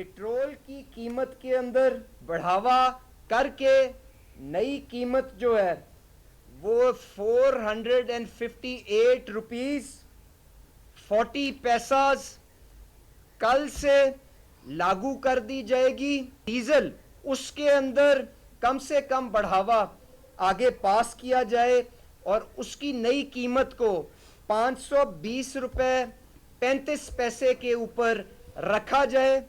Petrol की कीमत के अंदर बढ़ावा करके नई कीमत जो है वो 458 रुपीज 40 पैसास कल से लागू कर दी जाएगी। डीजल उसके अंदर कम से कम बढ़ावा आगे पास किया जाए और उसकी नई कीमत को 520 रुपए 35 पैसे के ऊपर रखा जाए।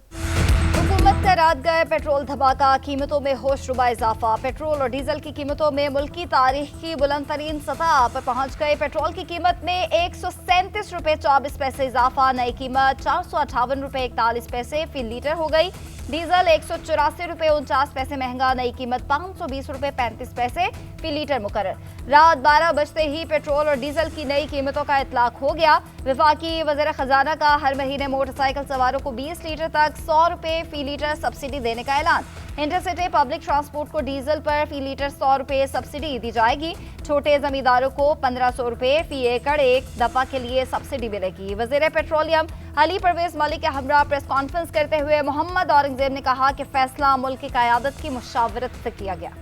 हुकूमत का रात गए पेट्रोल धमाका, कीमतों में होशरुबा इजाफा। पेट्रोल और डीजल की कीमतों में मुल्क की तारीख की बुलंद तरीन सतह पर पहुंच गए। पेट्रोल की कीमत में 137 रुपए 24 पैसे इजाफा, नई कीमत 458 रुपए 41 पैसे फी लीटर हो गई। डीजल 184 रुपए 49 पैसे महंगा, नई कीमत 520 रुपए 35 पैसे फी लीटर मुकर्रर। रात 12 बजते ही पेट्रोल और डीजल की नई कीमतों का इतलाक हो गया। वफाकी वज़ीर खजाना का हर महीने मोटरसाइकिल सवारों को 20 लीटर तक 100 रुपए फी लीटर सब्सिडी देने का ऐलान। इंटरसिटी पब्लिक ट्रांसपोर्ट को डीजल पर फी लीटर 100 रुपए सब्सिडी दी जाएगी। छोटे जमींदारों को 1500 रुपए फी एकड़ एक दफा के लिए सब्सिडी मिलेगी। वजीर पेट्रोलियम अली परवेज मलिक के हमरा प्रेस कॉन्फ्रेंस करते हुए मोहम्मद औरंगजेब ने कहा कि फैसला मुल्क की क़यादत की मुशावरत से किया गया।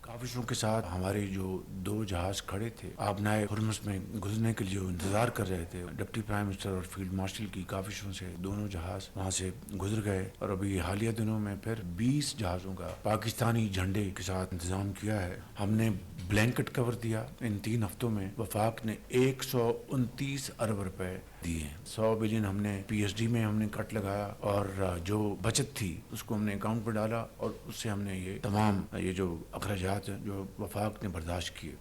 काफिशों के साथ हमारे जो दो जहाज खड़े थे आबनाए हुर्मुज़ में गुजरने के लिए इंतजार कर रहे थे। डिप्टी प्राइम मिनिस्टर और फील्ड मार्शल की काफिशों से दोनों जहाज वहां से गुजर गए और अभी हालिया दिनों में फिर 20 जहाजों का पाकिस्तानी झंडे के साथ इंतजाम किया है। हमने ब्लैंकेट कवर दिया। इन 3 हफ्तों में वफाक ने 129 अरब रुपए दिए। 100 बिलियन हमने पीएचडी में हमने कट लगाया और जो बचत थी उसको हमने अकाउंट पर डाला और उससे हमने ये तमाम ये जो अखराजात जो वफाक ने बर्दाश्त किए।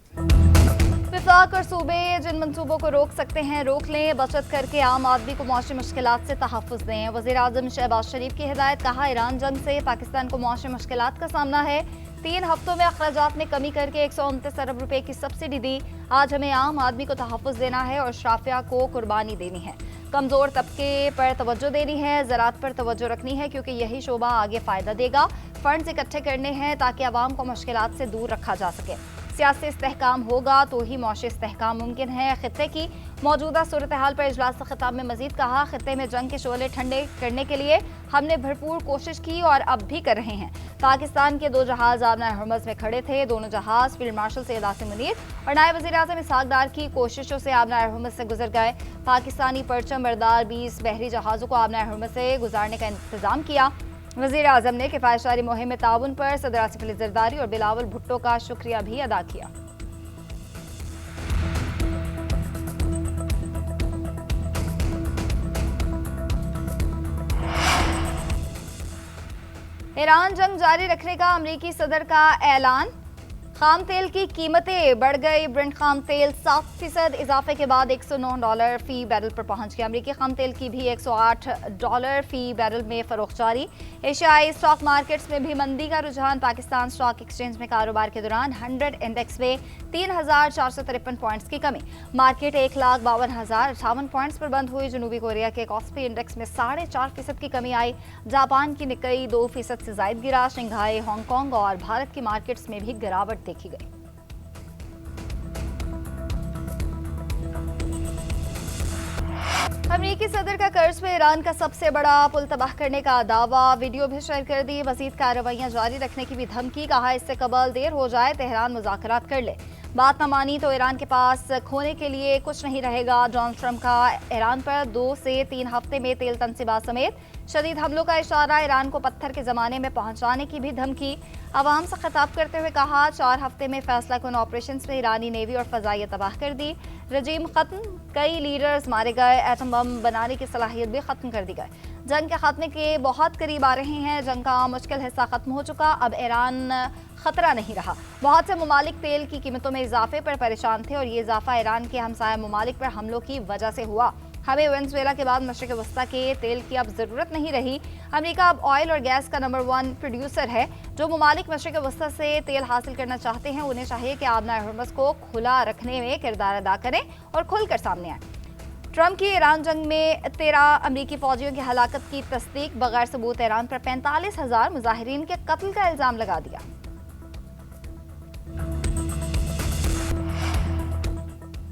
वफाक और सूबे जिन मंसूबों को रोक सकते हैं रोक लें, बचत करके आम आदमी को मौसमी मुश्किलात से तहफ़्फ़ुज़ दें। वज़ीर आज़म शहबाज शरीफ की हिदायत, कहा ईरान जंग से पाकिस्तान को मौसमी मुश्किलात का सामना है। 3 हफ्तों में अखराजात में कमी करके 129 अरब रुपए की सब्सिडी दी। आज हमें आम आदमी को तहफ़्फ़ुज़ देना है और शराफिया को कुर्बानी देनी है। कमज़ोर तबके पर तवज्जो देनी है, ज़राअत पर तवज्जो रखनी है क्योंकि यही शोबा आगे फ़ायदा देगा। फंड्स इकट्ठे करने हैं ताकि आवाम को मुश्किलात से दूर रखा जा सके। सियासी इस्तेहकाम होगा तो ही मौशी इस्तेहकाम मुमकिन है। खित्ते की मौजूदा सूरत हाल पर इजलास खिताब में मजीद कहा, खित्ते में जंग के शोले ठंडे करने के लिए हमने भरपूर कोशिश की और अब भी कर रहे हैं। पाकिस्तान के 2 जहाज आबना हुर्मुज़ में खड़े थे। दोनों जहाज फील्ड मार्शल सैयद आसिम मुनीर और नायब वज़ीर आज़म इसहाक डार की कोशिशों से आबना हुर्मुज़ से गुजर गए। पाकिस्तानी परचम बरदार 20 बहरी जहाज़ों को आबना हुर्मुज़ से गुजारने का इंतजाम किया। वज़ीर आज़म ने किफ़ायतशारी मुहिम में ताउन पर सदर आसिफ अली ज़रदारी और बिलावल भुट्टो का शुक्रिया भी अदा किया। ईरान जंग जारी रखने का अमरीकी सदर का ऐलान। खाम तेल की कीमतें बढ़ गई। ब्रेंट खाम तेल 7% इजाफे के बाद $109 फी बैरल पर पहुंच गया। अमरीकी खाम तेल की भी $108 फी बैरल में फरोख्त जारी। एशियाई स्टॉक मार्केट्स में भी मंदी का रुझान। पाकिस्तान स्टॉक एक्सचेंज में कारोबार के दौरान 100 इंडेक्स में 3,453 पॉइंट्स की कमी। मार्केट 1,52,058 पॉइंट्स पर बंद हुई। जनूबी कोरिया के कॉस्पी इंडेक्स में 4.5% की कमी आई। जापान की निक्केई 2% से जायद गिरा। शंघाई, हांगकांग और भारत की मार्केट्स में भी गिरावट देखी गई। अमेरिकी सदर का कर्ज पे ईरान का सबसे बड़ा पुल तबाह करने का दावा। वीडियो भी शेयर कर दी। मजीद कार्रवाइयां जारी रखने की भी धमकी। कहा इससे कबल देर हो जाए तेहरान मुज़ाकरात कर ले। बात न मानी तो ईरान के पास खोने के लिए कुछ नहीं रहेगा। डोनाल्ड ट्रंप का ईरान पर 2 से 3 हफ्ते में तेल तनसीबात समेत शदीद हमलों का इशारा। ईरान को पत्थर के ज़माने में पहुंचाने की भी धमकी। आवाम से खिताब करते हुए कहा 4 हफ्ते में फैसला कुन ऑपरेशन में ईरानी नेवी और फ़ज़ाइया तबाह कर दी। रजीम ख़त्म, कई लीडर्स मारे गए। एटम बम बनाने की सलाहियत भी ख़त्म कर दी गई। जंग के खात्मे के बहुत करीब आ रहे हैं। जंग का मुश्किल हिस्सा खत्म हो चुका। अब ईरान खतरा नहीं रहा। बहुत से ममालिक तेल की कीमतों में इजाफे पर परेशान थे और ये इजाफा ईरान के हमसाया ममालिक पर हमलों की वजह से हुआ। हमें वेनेजुएला के बाद मशरिक़ वस्ता के तेल की अब ज़रूरत नहीं रही। अमेरिका अब ऑयल और गैस का नंबर 1 प्रोड्यूसर है। जो ममालिक मशरिक़ वस्ता से तेल हासिल करना चाहते हैं उन्हें चाहिए कि आबना हुर्मुज़ को खुला रखने में किरदार अदा करें और खुलकर सामने आए। ट्रंप की ईरान जंग में 13 अमरीकी फौजियों की हलाकत की तस्दीक। बगैर सबूत ईरान पर 45,000 मुजाहिरीन के कत्ल का इल्ज़ाम लगा दिया।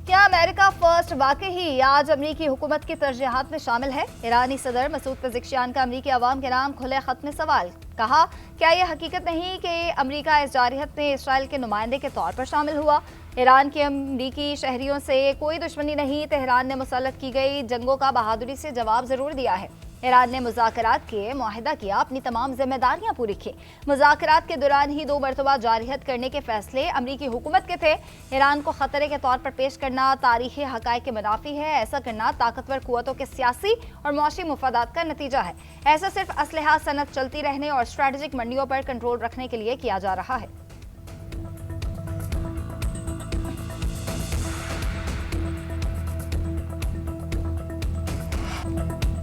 क्या क्या अमेरिका फर्स्ट वाकई ही आज अमरीकी हुकूमत की तरजीहात में शामिल है? ईरानी सदर मसूद पेज़ेश्कियान का अमरीकी अवाम के नाम खुले खत में सवाल। कहा, क्या यह हकीकत नहीं कि अमरीका इस जारहियत में इसराइल के नुमाइंदे के तौर पर शामिल हुआ? ईरान के अमरीकी शहरियों से कोई दुश्मनी नहीं, तेहरान ने मुसल्लत की गई जंगों का बहादुरी से जवाब जरूर दिया है। ईरान ने मुज़ाकरात के मुआहिदा किया, अपनी तमाम जिम्मेदारियां पूरी की। मुज़ाकरात के दौरान ही 2 मरतबा जारहियत करने के फैसले अमरीकी हुकूमत के थे। ईरान को खतरे के तौर पर पेश करना तारीखी हकायक के मुनाफी है। ऐसा करना ताकतवर कुव्वतों के सियासी और मुआशी मुफादात का नतीजा है। ऐसा सिर्फ असलहा सनत चलती रहने और स्ट्रेटेजिक मंडियों पर कंट्रोल रखने के लिए किया जा रहा है।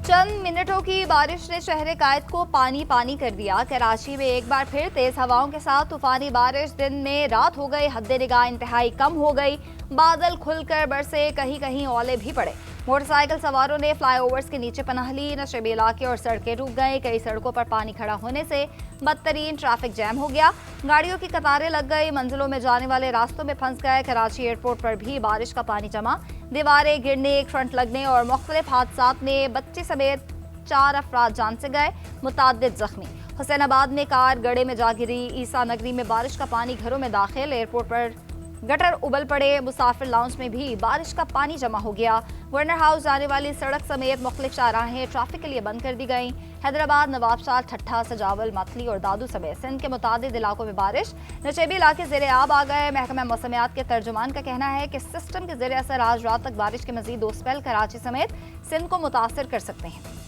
चंद मिनटों की बारिश ने शहर कायद को पानी पानी कर दिया। कराची में एक बार फिर तेज हवाओं के साथ तूफानी बारिश, दिन में रात हो गई, हद निगाह इंतहाई कम हो गई। बादल खुलकर बरसे, कहीं कहीं ओले भी पड़े। मोटरसाइकिल सवारों ने फ्लाईओवर्स के नीचे पनाह ली। नशेबी इलाके और सड़कें डूब गई। कई सड़कों पर पानी खड़ा होने से बदतरीन ट्रैफिक जैम हो गया। गाड़ियों की कतारें लग गई, मंजिलों में जाने वाले रास्तों में फंस गए। कराची एयरपोर्ट पर भी बारिश का पानी जमा, दीवारें गिरने, करंट लगने और मुख्तलिफ हादसात में बच्चे समेत 4 अफराद जान से गए, मुताद्दिद जख्मी। हुसैनाबाद में कार गड्ढे में जा गिरी। ईसा नगरी में बारिश का पानी घरों में दाखिल। एयरपोर्ट पर गटर उबल पड़े। मुसाफिर लाउंज में भी बारिश का पानी जमा हो गया। गवर्नर हाउस जाने वाली सड़क समेत मुख्तलिफ शाहराहें ट्रैफिक के लिए बंद कर दी गई। हैदराबाद, नवाबशाह, ठट्ठा, सजावल, मतली और दादू समेत सिंध के मुतादिद इलाकों में बारिश। नशेबी इलाके ज़ेरे आब आ गए। महकमा मौसमियात के तर्जुमान का कहना है कि सिस्टम के ज़ेरे असर आज रात तक बारिश के मजीद 2 स्पेल कराची समेत सिंध को मुतासर कर सकते हैं।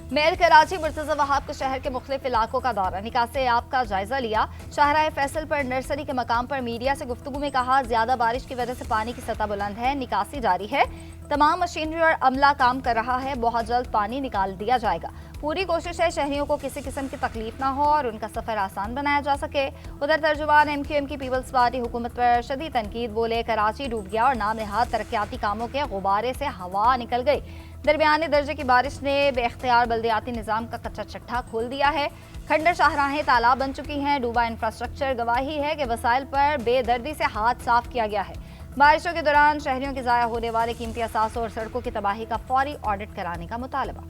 मेयर कराची मुर्तज़ा वहाब के शहर के मुख्तलिफ इलाकों का दौरा, निकासी आब का जायजा लिया। शाहराह फैसल पर नर्सरी के मकाम पर मीडिया से गुफ्तगू में कहा, ज्यादा बारिश की वजह से पानी की सतह बुलंद है, निकासी जारी है, तमाम मशीनरी और अमला काम कर रहा है, बहुत जल्द पानी निकाल दिया जाएगा। पूरी कोशिश है शहरियों को किसी किस्म की तकलीफ ना हो और उनका सफर आसान बनाया जा सके। उधर तर्जुमान MQM की पीपल्स पार्टी हुकूमत पर शदीद तनकीद, बोले कराची डूब गया और नाम नहाद तरक्याती कामों के गुब्बारे से हवा निकल गई। दरमियाने दर्जे की बारिश ने बेख्तियार बल्दियाती निज़ाम का कच्चा चट्टा खोल दिया है। खंडर शाहराहें तालाब बन चुकी हैं। डूबा इंफ्रास्ट्रक्चर गवाही है कि वसाइल पर बेदर्दी से हाथ साफ किया गया है। बारिशों के दौरान शहरियों के ज़ाया होने वाले कीमती असासों और सड़कों की तबाही का फौरी ऑडिट कराने का मुतालबा।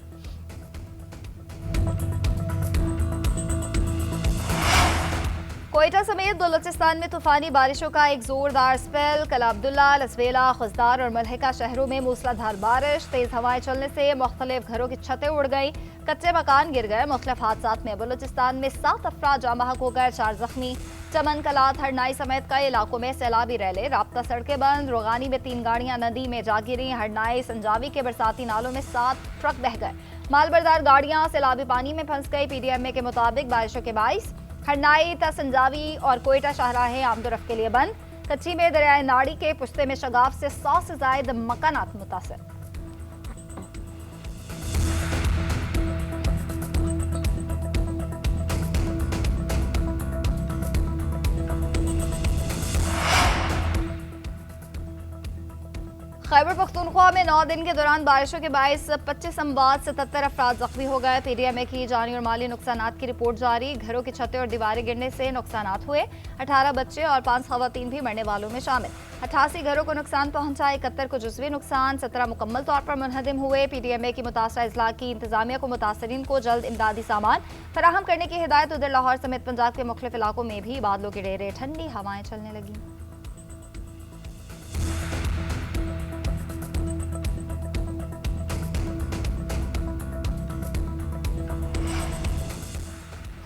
कोयटा समेत बलूचिस्तान में तूफानी बारिशों का एक जोरदार स्पेल। कला अब्दुल्ला, लसवेला, खुजदार और मलहका शहरों में मूसलाधार बारिश, तेज हवाएं चलने से मुख्तलिफ घरों की छतें उड़ गई, कच्चे मकान गिर गए। मुख्तलिफ हादसात में बलूचिस्तान में 7 अफराद जाँ बहक हो गए, 4 जख्मी। चमन, कलात, हरनाई समेत कई इलाकों में सैलाबी रैले, राब्ता सड़कें बंद। रोगानी में 3 गाड़ियां नदी में जा गिरी। हरनाई, संजावी के बरसाती नालों में 7 ट्रक बह गए। मालबरदार गाड़ियां सैलाबी पानी में फंस गई। PDMA के मुताबिक बारिशों के बाइस हरनाई, संजावी और कोयटा शाहराहें आमदोरफ्त के लिए बंद। कच्ची में दरियाए नाड़ी के पुश्ते में शगाफ से 100 से ज्यादा मकानात मुतासर। खैबर पख्तूनख्वा में 9 दिन के दौरान बारिशों के बायस 25 अमवात, 77 अफराद जख्मी हो गए। PDMA की जानी और माली नुकसानात की रिपोर्ट जारी। घरों की छतें और दीवारें गिरने से नुकसानात हुए। 18 बच्चे और 5 खवातीन भी मरने वालों में शामिल। 88 घरों को नुकसान पहुंचा, 71 को जुज़वी नुकसान, 17 मुकम्मल तौर पर मुनहदिम हुए। PDMA की मुतासरा अजला की इंतजामिया को मुतासरीन को जल्द इमदादी सामान फराहम करने की हिदायत। उधर लाहौर समेत पंजाब के मुख्तलिफ इलाकों में भी बादलों के डेरे, ठंडी हवाएं चलने लगी।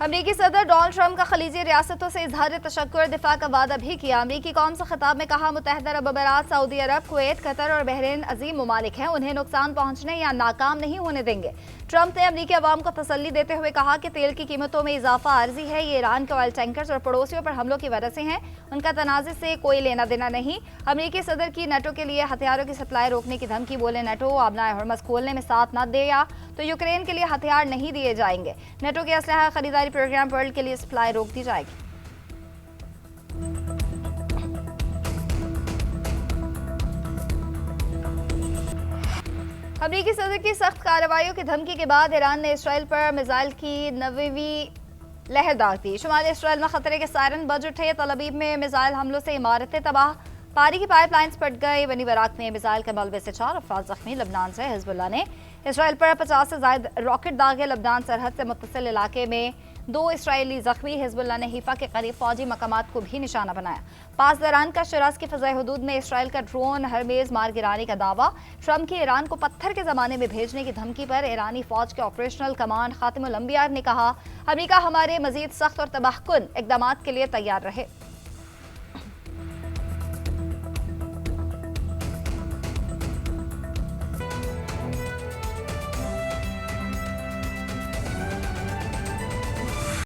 अमरीकी सदर डोनाल्ड ट्रंप का खलीजी रियासतों से इजहार तशक्कुर दिफा का वादा भी किया। अमरीकी कौम से खिताब में कहा, मुत्तहिदा अरब अमीरात, सऊदी अरब, कुवैत, कतर और बहरीन अजीम ममालिक हैं, उन्हें नुकसान पहुंचने या नाकाम नहीं होने देंगे। ट्रंप ने अमरीकी अवाम को तसल्ली देते हुए कहा कि तेल की कीमतों में इजाफा आर्जी है, ये ईरान के ऑयल टैंकर्स और पड़ोसियों पर हमलों की वजह से हैं, उनका तनाज़े से कोई लेना देना नहीं। अमरीकी सदर की नेटो के लिए हथियारों की सप्लाई रोकने की धमकी, बोले नेटो आबनाए हरमस खोलने में साथ न दे या तो यूक्रेन के लिए हथियार नहीं दिए जाएंगे। नेटो के असलहा खरीदारी प्रोग्राम वर्ल्ड के लिए सप्लाई रोक दी जाएगी। अमरीकी सदर की सख्त कार्रवाइयों की धमकी के बाद ईरान ने इसराइल पर मिसाइल की 9वीं लहरदार दी। शुमाली इसराइल में खतरे के सायरन बज उठे। तल अबीब में मिसाइल हमलों से इमारतें तबाह, पानी की पाइपलाइंस फट गई। बनी बराक में मिसाइल के मलबे से 4 अफराद जख्मी। लबनान से हिजबुल्लाह ने इसराइल पर 50 से ज्यादा रॉकेट दागे। लबनान सरहद से मुत्तसिल इलाके में 2 इसराइली जख्मी। हिजबुल्लाह ने हीफा के करीब फौजी मकामात को भी निशाना बनाया। पासदारान का शिराज की फजाई हदूद में इसराइल का ड्रोन हरमेज मार गिराने का दावा। ट्रंप की ईरान को पत्थर के जमाने में भेजने की धमकी पर ईरानी फौज के ऑपरेशनल कमांड खातिमुल अंबिया ने कहा, अमेरिका हमारे मजीद सख्त और तबाहकुन इकदामात के लिए तैयार रहे।